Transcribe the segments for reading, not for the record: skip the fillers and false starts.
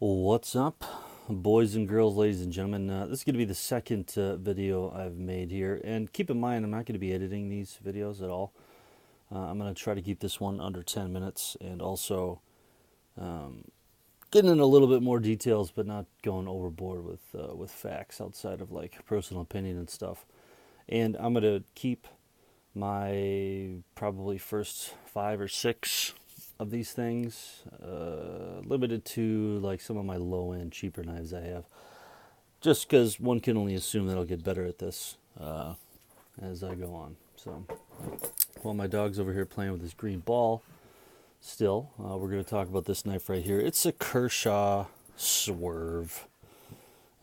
What's up, boys and girls, ladies and gentlemen? This is going to be the second video I've made here. And keep in mind, I'm not going to be editing these videos at all. I'm going to try to keep this one under 10 minutes and also getting in a little bit more details, but not going overboard with facts outside of like personal opinion and stuff. And I'm going to keep my probably first 5 or 6 of these things limited to like some of my low end cheaper knives I have, just because one can only assume that I'll get better at this as I go on. So while my dog's over here playing with his green ball still, we're going to talk about this knife right here. It's a Kershaw Swerve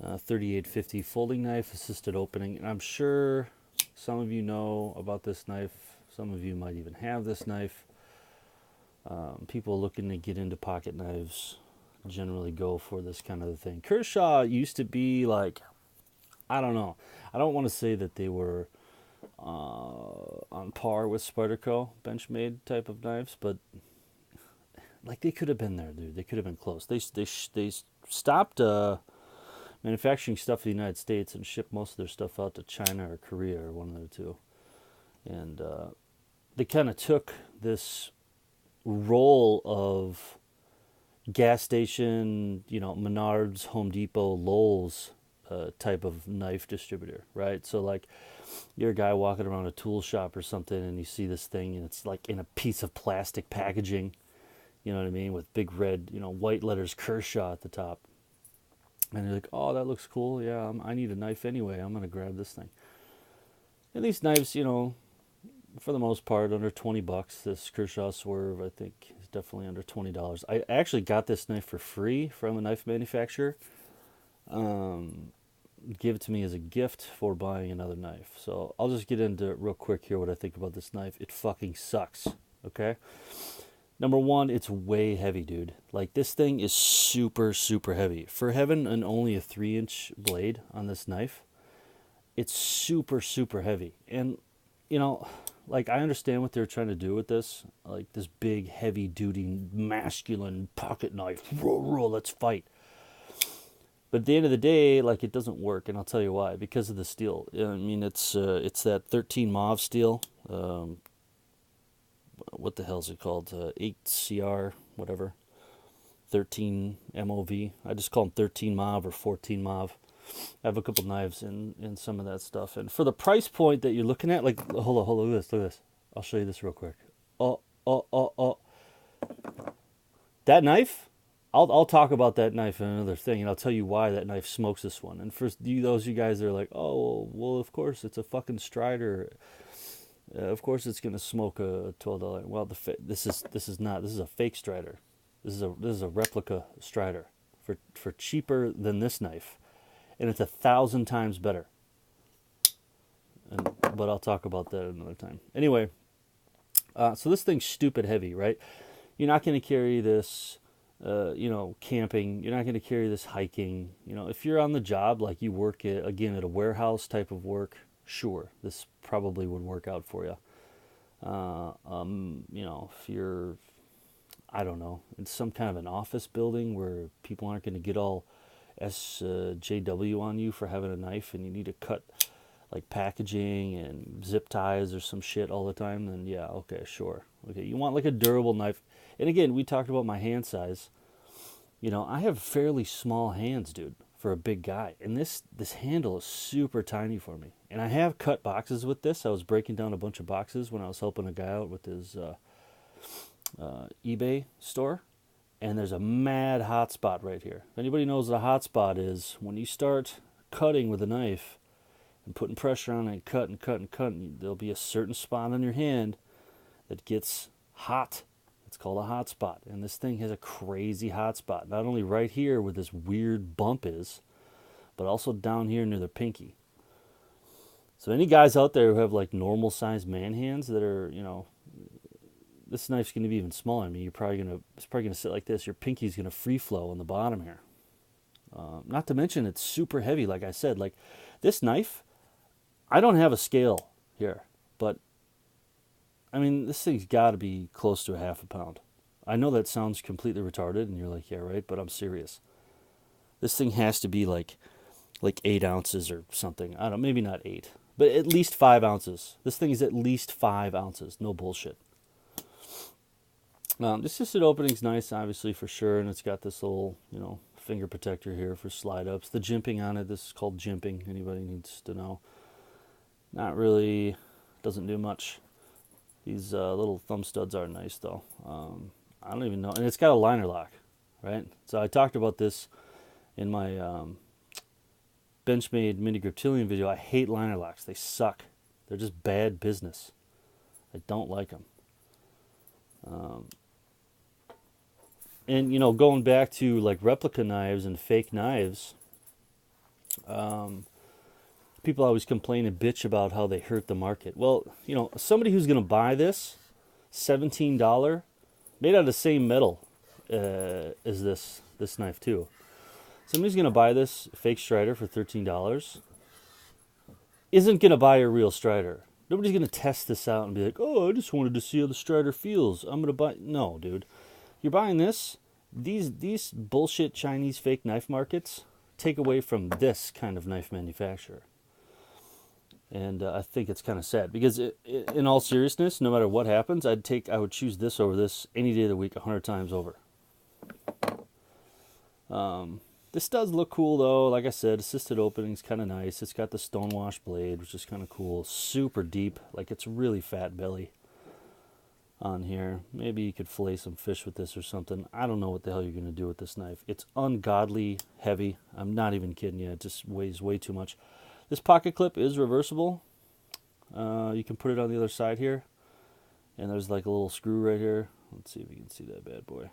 3850 folding knife, assisted opening, and I'm sure some of you know about this knife. Some of you might even have this knife. People looking to get into pocket knives generally go for this kind of thing. Kershaw used to be like, I don't know. I don't want to say that they were on par with Spyderco Benchmade type of knives, but like they could have been there, dude. They could have been close. They stopped manufacturing stuff in the United States and shipped most of their stuff out to China or Korea or one of the two. And they kind of took this role of gas station, Menards, Home Depot, Lowe's type of knife distributor, right? So like you're a guy walking around a tool shop or something and you see this thing and it's like in a piece of plastic packaging, you know what I mean, with big red, white letters Kershaw at the top. And you're like, oh, that looks cool. Yeah, I need a knife anyway. I'm going to grab this thing. And these knives, for the most part, under 20 bucks. This Kershaw Swerve, I think, is definitely under $20. I actually got this knife for free from a knife manufacturer. Give it to me as a gift for buying another knife. So I'll just get into it real quick here what I think about this knife. It fucking sucks, okay? Number one, it's way heavy, dude. Like, this thing is super, super heavy. For having only a 3-inch blade on this knife, it's super, super heavy. And, like, I understand what they're trying to do with this. Like, this big, heavy-duty, masculine pocket knife. Let's fight. But at the end of the day, like, it doesn't work, and I'll tell you why. Because of the steel. I mean, it's that 13 mauve steel. What the hell is it called? 8CR, whatever. 13 MOV. I just call them 13 mauve or 14 mauve. I have a couple knives in some of that stuff. And for the price point that you're looking at, like, hold on, look at this. I'll show you this real quick. Oh. That knife, I'll talk about that knife in another thing, and I'll tell you why that knife smokes this one. And for you guys that are like, oh, well, of course, it's a fucking Strider. Of course, it's gonna smoke a $12. Well, this is not. This is a fake Strider. This is a replica Strider for cheaper than this knife, and it's 1,000 times better. But I'll talk about that another time. Anyway, so this thing's stupid heavy, right? You're not gonna carry this, camping. You're not gonna carry this hiking. If you're on the job, like you work at a warehouse type of work. Sure, this probably would work out for you. If you're, I don't know, in some kind of an office building where people aren't going to get all SJW on you for having a knife and you need to cut like packaging and zip ties or some shit all the time, then yeah, okay, sure. Okay, you want like a durable knife. And again, we talked about my hand size. I have fairly small hands, dude, for a big guy. And this handle is super tiny for me. And I have cut boxes with this. I was breaking down a bunch of boxes when I was helping a guy out with his eBay store. And there's a mad hot spot right here. If anybody knows what a hot spot is, when you start cutting with a knife and putting pressure on it and cut, there'll be a certain spot on your hand that gets hot. It's called a hot spot. And this thing has a crazy hot spot. Not only right here where this weird bump is, but also down here near the pinky. So any guys out there who have like normal sized man hands that are, this knife's going to be even smaller. I mean, it's probably going to sit like this. Your pinky's going to free flow on the bottom here. Not to mention it's super heavy. Like I said, like this knife, I don't have a scale here, but I mean, this thing's got to be close to a half a pound. I know that sounds completely retarded, and you're like, yeah, right, but I'm serious. This thing has to be like 8 ounces or something. I don't know, maybe not 8, but at least 5 ounces. This thing is at least 5 ounces. No bullshit. This assisted opening's nice, obviously, for sure, and it's got this little, finger protector here for slide ups. The jimping on it, this is called jimping. Anybody needs to know. Not really, doesn't do much. These little thumb studs are nice, though. I don't even know. And it's got a liner lock, right? So I talked about this in my Benchmade mini griptilian video. I hate liner locks. They suck. They're just bad business. I don't like them. And, going back to like replica knives and fake knives, people always complain and bitch about how they hurt the market. Well, somebody who's going to buy this $17, made out of the same metal as this knife too. Somebody's going to buy this fake Strider for $13, isn't going to buy a real Strider. Nobody's going to test this out and be like, oh, I just wanted to see how the Strider feels. I'm going to buy... No, dude. You're buying this. These bullshit Chinese fake knife markets take away from this kind of knife manufacturer. And I think it's kind of sad because in all seriousness, no matter what happens, I would choose this over this any day of the week 100 times over. This does look cool though. Like I said, assisted opening's kind of nice. It's got the stonewash blade, which is kind of cool. Super deep, like it's really fat belly on here. Maybe you could fillet some fish with this or something. I don't know what the hell you're going to do with this knife. It's ungodly heavy. I'm not even kidding you. It just weighs way too much. This pocket clip is reversible. You can put it on the other side here. And there's like a little screw right here. Let's see if we can see that bad boy.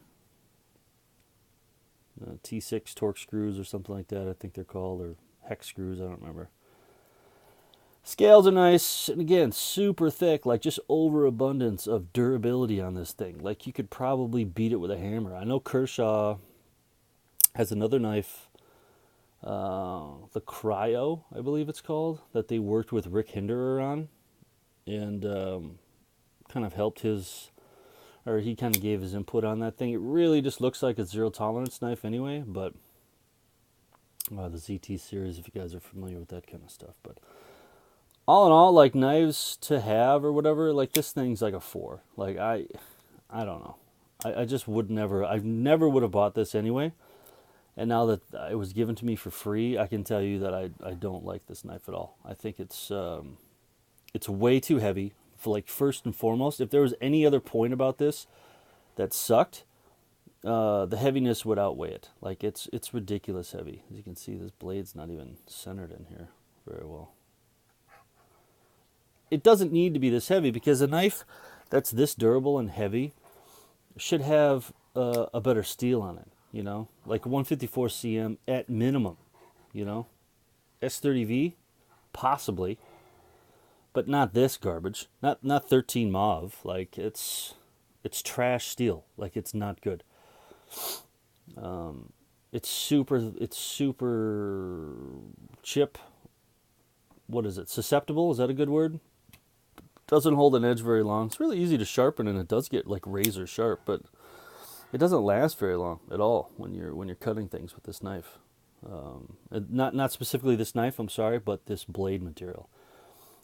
T6 torque screws or something like that, I think they're called, or hex screws, I don't remember. Scales are nice, and again, super thick, like just overabundance of durability on this thing. Like you could probably beat it with a hammer. I know Kershaw has another knife, the Cryo, I believe it's called, that they worked with Rick Hinderer on, and kind of helped his, or he kind of gave his input on that thing. It really just looks like a zero tolerance knife anyway, but the ZT series, if you guys are familiar with that kind of stuff. But all in all, like knives to have or whatever, like this thing's like a 4. Like I don't know. I just would never, I never would have bought this anyway. And now that it was given to me for free, I can tell you that I don't like this knife at all. I think it's way too heavy. For like first and foremost, if there was any other point about this that sucked, the heaviness would outweigh it. Like it's ridiculous heavy. As you can see, this blade's not even centered in here very well. It doesn't need to be this heavy because a knife that's this durable and heavy should have a better steel on it. Like 154 cm at minimum. S30V, possibly. But not this garbage. Not 13 mauve. Like it's trash steel. Like it's not good. It's super chip. What is it? Susceptible? Is that a good word? Doesn't hold an edge very long. It's really easy to sharpen, and it does get like razor sharp, but it doesn't last very long at all when you're cutting things with this knife. Not specifically this knife, I'm sorry, but this blade material.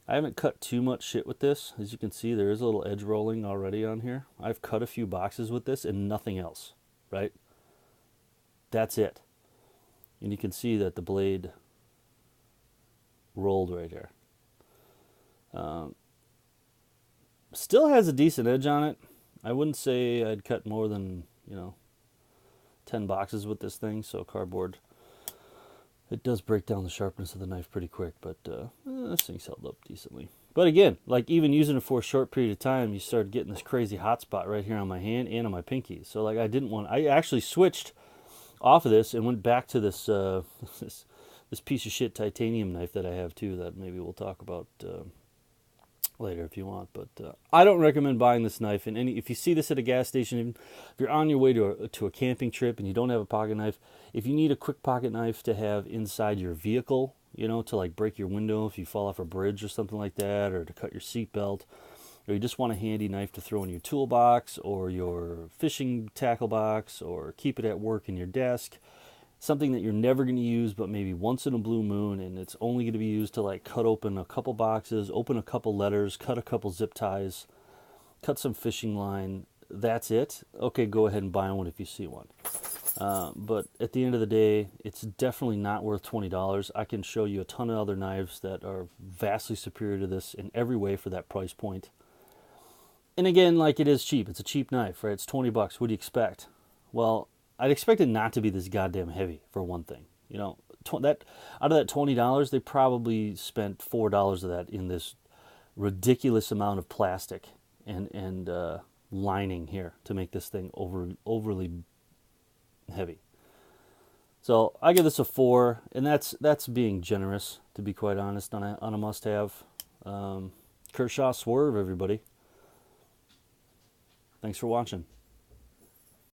I haven't cut too much shit with this. As you can see, there is a little edge rolling already on here. I've cut a few boxes with this and nothing else, right? That's it. And you can see that the blade rolled right here. Still has a decent edge on it. I wouldn't say I'd cut more than, 10 boxes with this thing, so cardboard. It does break down the sharpness of the knife pretty quick, but this thing's held up decently. But again, like even using it for a short period of time, you start getting this crazy hot spot right here on my hand and on my pinky. So like I actually switched off of this and went back to this this piece of shit titanium knife that I have too, that maybe we'll talk about later if you want. But I don't recommend buying this knife in any. If you see this at a gas station, if you're on your way to a camping trip and you don't have a pocket knife, if you need a quick pocket knife to have inside your vehicle, to like break your window if you fall off a bridge or something like that, or to cut your seatbelt, or you just want a handy knife to throw in your toolbox or your fishing tackle box, or keep it at work in your desk, something that you're never going to use but maybe once in a blue moon, and it's only going to be used to like cut open a couple boxes, open a couple letters, cut a couple zip ties, cut some fishing line, that's it. Okay, go ahead and buy one if you see one. But at the end of the day, it's definitely not worth $20. I can show you a ton of other knives that are vastly superior to this in every way for that price point. And again, like, it is cheap. It's a cheap knife, right? It's $20. What do you expect? Well, I'd expect it not to be this goddamn heavy, for one thing. You know, that out of that $20, they probably spent $4 of that in this ridiculous amount of plastic and lining here to make this thing overly heavy. So I give this a 4, and that's being generous, to be quite honest, on a must-have. Kershaw Swerve, everybody. Thanks for watching.